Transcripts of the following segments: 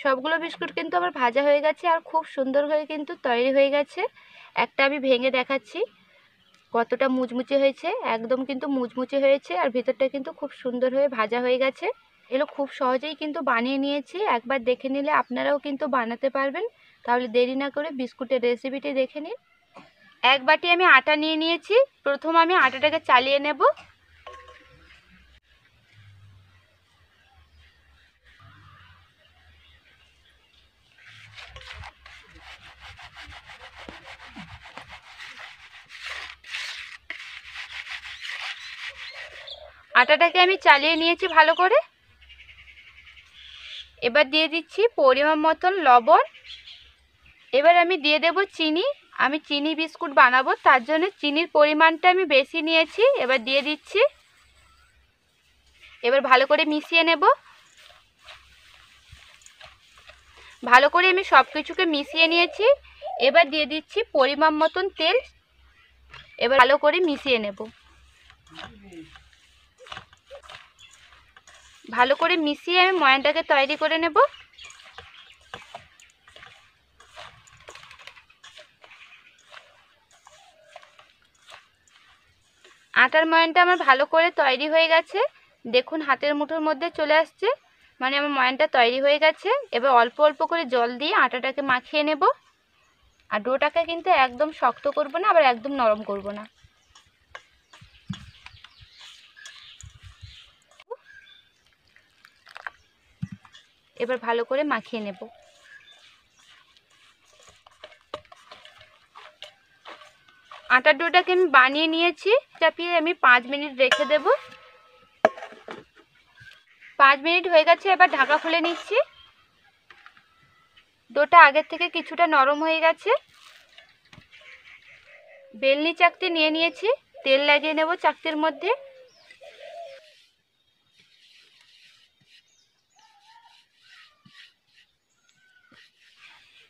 সবগুলো বিস্কুট কিন্তু আমার ভাজা হয়ে গেছে আর খুব সুন্দর হয়ে কিন্তু তৈরি হয়ে গেছে। একটা আমি ভেঙে দেখাচ্ছি কতটা মুচমুচে হয়েছে, একদম কিন্তু মুচমুচে হয়েছে আর ভিতরটা কিন্তু খুব সুন্দর হয়ে ভাজা হয়ে গেছে। এগুলো খুব সহজেই কিন্তু বানিয়ে নিয়েছি, একবার দেখে নিলে আপনারাও কিন্তু বানাতে পারবেন। তাহলে দেরি না করে বিস্কুটের রেসিপিটি দেখে নিন। এক বাটি আমি আটা নিয়ে নিয়েছি, প্রথম আমি আটাটাকে চালিয়ে নেব। আটাটাকে আমি চালিয়ে নিয়েছি ভালো করে। এবার দিয়ে দিচ্ছি পরিমাণ মতন লবণ। এবার আমি দিয়ে দেব চিনি। আমি চিনি বিস্কুট বানাবো, তার জন্য চিনির পরিমাণটা আমি বেশি নিয়েছি। এবার দিয়ে দিচ্ছি। এবার ভালো করে মিশিয়ে নেব। ভালো করে আমি সব কিছুকে মিশিয়ে নিয়েছি। এবার দিয়ে দিচ্ছি পরিমাণ মতন তেল। এবার ভালো করে মিশিয়ে নেব। ভালো করে মিশিয়ে আমি ময়ানটাকে তৈরি করে নেব। আটার ময়ানটা আমার ভালো করে তৈরি হয়ে গেছে, দেখুন হাতের মুঠোর মধ্যে চলে আসছে, মানে আমার ময়ানটা তৈরি হয়ে গেছে। এবার অল্প অল্প করে জল দিয়ে আটাটাকে মাখিয়ে নেব। আর ডোটাকে কিন্তু একদম শক্ত করব না, আবার একদম নরম করব না। এবার ভালো করে মাখিয়ে নেব। আটার ডোটাকে আমি বানিয়ে নিয়েছি, চাপিয়ে আমি 5 মিনিট রেখে দেব। 5 মিনিট হয়ে গেছে, এবার ঢাকা খুলে নিচ্ছি। ডোটা আগের থেকে কিছুটা নরম হয়ে গেছে। বেলনি চাকতি নিয়ে নিয়েছি, তেল লাগিয়ে নেব চাকতির মধ্যে।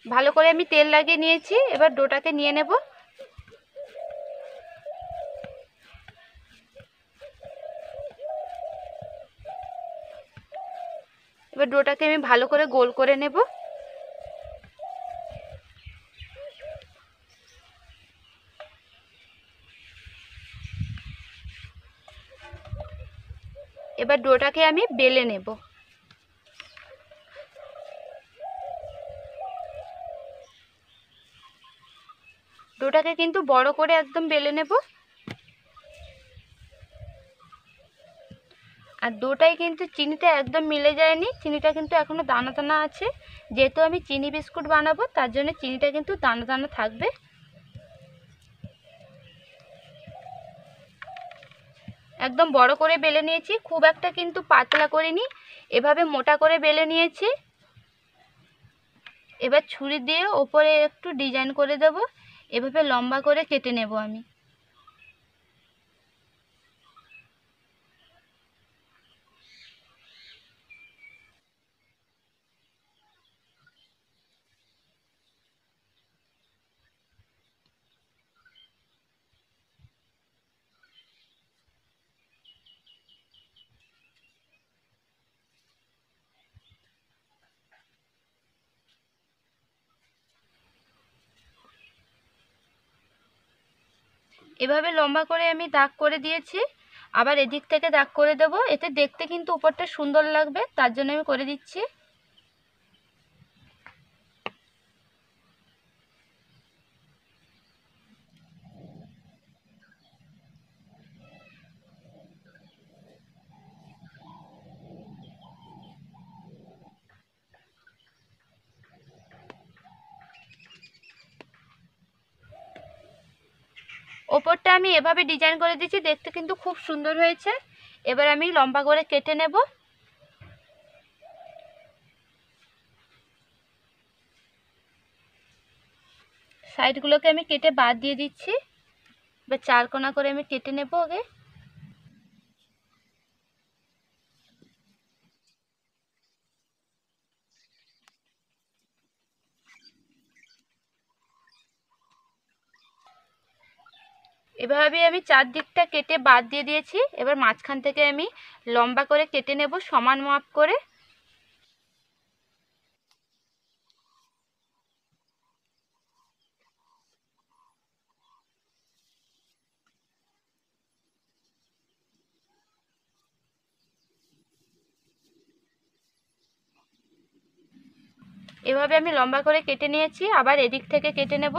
ভালো করে আমি তেল লাগিয়ে নিয়েছি, এবার ডোটাকে নিয়ে নেব। এবার ডোটাকে আমি ভালো করে গোল করে নেব। এবার ডোটাকে আমি বেলে নেব। ডোটাকে কিন্তু বড় করে একদম বেলে নেব। আর ডোটায় কিন্তু চিনিটা একদম মিলে যায়নি, চিনিটা কিন্তু এখনো দানা দানা আছে। যেহেতু আমি চিনি বিস্কুট বানাবো, তার জন্য চিনিটা কিন্তু দানা দানা থাকবে। একদম বড় করে বেলে নিয়েছি, খুব একটা কিন্তু পাতলা করিনি, এভাবে মোটা করে বেলে নিয়েছি। এবার ছুরি দিয়ে ওপরে একটু ডিজাইন করে দেব, এভাবে লম্বা করে কেটে নেব আমি। এভাবে লম্বা করে আমি দাগ করে দিয়েছি, আবার এদিক থেকে দাগ করে দেব, এতে দেখতে কিন্তু উপরটা সুন্দর লাগবে, তার জন্য আমি করে দিচ্ছি। ওপরটা আমি এভাবে ডিজাইন করে দিচ্ছি, দেখতে কিন্তু খুব সুন্দর হয়েছে। এবার আমি লম্বা করে কেটে নেব। সাইডগুলোকে আমি কেটে বাদ দিয়ে দিচ্ছি। এবার 4 কোনা করে আমি কেটে নেব আগে। এভাবে আমি 4 দিকটা কেটে বাদ দিয়ে দিয়েছি। এবার মাঝখান থেকে আমি লম্বা করে কেটে নেব সমান মাপ করে। এভাবে আমি লম্বা করে কেটে নিয়েছি, আবার এদিক থেকে কেটে নেব।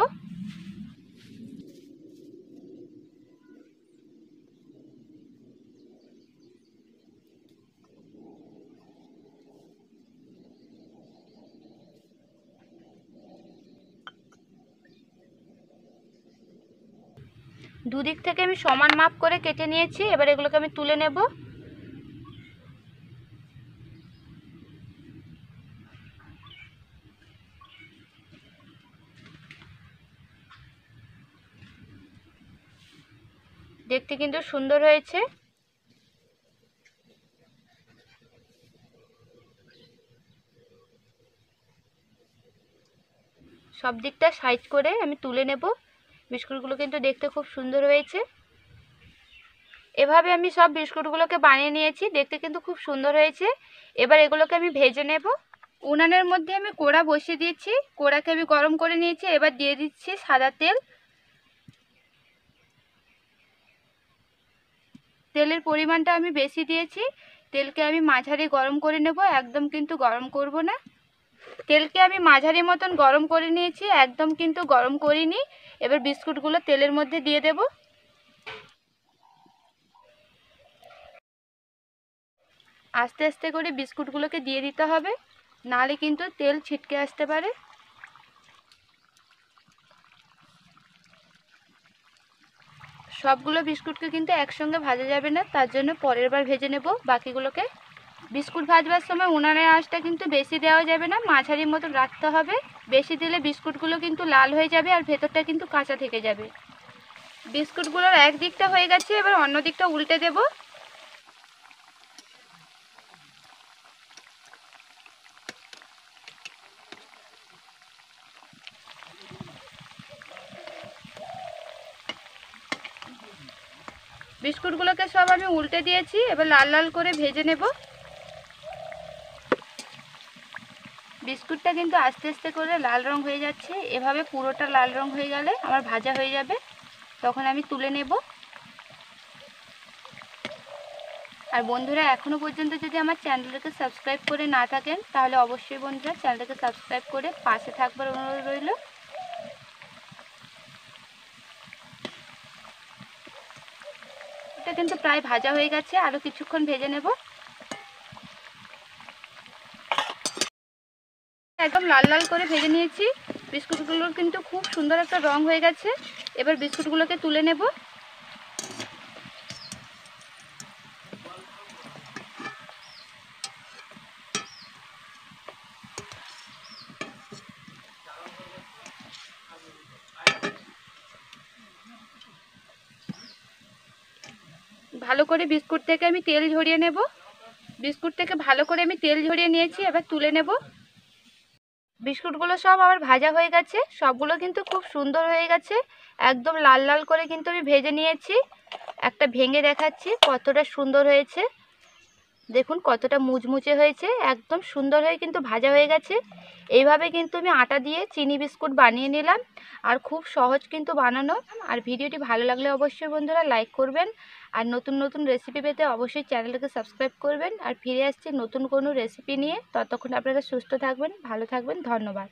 দুদিক থেকে আমি সমান মাপ করে কেটে নিয়েছি, এবার এগুলোকে আমি তুলে নেব। দেখতে কিন্তু সুন্দর হয়েছে। সব দিকটা সাইজ করে আমি তুলে নেব। বিস্কুটগুলো কিন্তু দেখতে খুব সুন্দর হয়েছে। এভাবে আমি সব বিস্কুটগুলোকে বানিয়ে নিয়েছি, দেখতে কিন্তু খুব সুন্দর হয়েছে। এবার এগুলোকে আমি ভেজে নেব। উনানের মধ্যে আমি কড়া বসিয়ে দিয়েছি, কড়াকে আমি গরম করে নিয়েছি। এবার দিয়ে দিচ্ছি সাদা তেল। তেলের পরিমাণটা আমি বেশি দিয়েছি। তেলকে আমি মাঝারি গরম করে নেব, একদম কিন্তু গরম করব না। তেলকে আমি মাঝারি মতন গরম করে নিয়েছি, একদম কিন্তু গরম করিনি। এবার বিস্কুটগুলো তেলের মধ্যে দিয়ে দেব। আস্তে আস্তে করে বিস্কুটগুলোকে দিয়ে দিতে হবে, নাহলে কিন্তু তেল ছিটকে আসতে পারে। সবগুলো বিস্কুটকে কিন্তু একসঙ্গে ভাজা যাবে না, তার জন্য পরের বার ভেজে নেব বাকিগুলোকে। বিস্কুট ভাজবার সময় উনানের আঁচটা কিন্তু বেশি দেওয়া যাবে না, মাঝারি মতো রাখতে হবে। বেশি দিলে বিস্কুটগুলো কিন্তু লাল হয়ে যাবে আর ভেতরটা কিন্তু কাঁচা থেকে যাবে। বিস্কুটগুলোর এক দিকটা হয়ে গেছে, এবার অন্য দিকটা উল্টে দেব। বিস্কুটগুলোকে সব আমি উল্টে দিয়েছি, এবার লাল লাল করে ভেজে নেব। বিস্কুটটা কিন্তু আস্তে আস্তে করে লাল রং হয়ে যাচ্ছে। এভাবে পুরোটা লাল রং হয়ে গেলে আমার ভাজা হয়ে যাবে, তখন আমি তুলে নেব। আর বন্ধুরা, এখনও পর্যন্ত যদি আমার চ্যানেলটাকে সাবস্ক্রাইব করে না থাকেন, তাহলে অবশ্যই বন্ধুরা চ্যানেলটাকে সাবস্ক্রাইব করে পাশে থাকবার অনুরোধ রইল। এটা কিন্তু প্রায় ভাজা হয়ে গেছে, আরও কিছুক্ষণ ভেজে নেব। একদম লাল লাল করে ভেজে নিয়েছি। বিস্কুটগুলোর কিন্তু খুব সুন্দর একটা রং হয়ে গেছে। এবার বিস্কুটগুলোকে তুলে নেব। ভালো করে বিস্কুট থেকে আমি তেল ঝরিয়ে নেব। বিস্কুট থেকে ভালো করে আমি তেল ঝরিয়ে নিয়েছি, এবার তুলে নেব। বিস্কুটগুলো সব আমার ভাজা হয়ে গেছে, সবগুলো কিন্তু খুব সুন্দর হয়ে গেছে। একদম লাল লাল করে কিন্তু আমি ভেজে নিয়েছি। একটা ভেঙে দেখাচ্ছি কতটা সুন্দর হয়েছে। দেখুন কতটা মুচমুচে হয়েছে, একদম সুন্দর হয়ে কিন্তু ভাজা হয়ে গেছে। এইভাবে কিন্তু আমি আটা দিয়ে চিনি বিস্কুট বানিয়ে নিলাম, আর খুব সহজ কিন্তু বানানো। আর ভিডিওটি ভালো লাগলে অবশ্যই বন্ধুরা লাইক করবেন, আর নতুন নতুন রেসিপি পেতে অবশ্যই চ্যানেলটাকে সাবস্ক্রাইব করবেন। আর ফিরে আসছি নতুন কোনো রেসিপি নিয়ে। ততক্ষণ আপনারা সুস্থ থাকবেন, ভালো থাকবেন। ধন্যবাদ।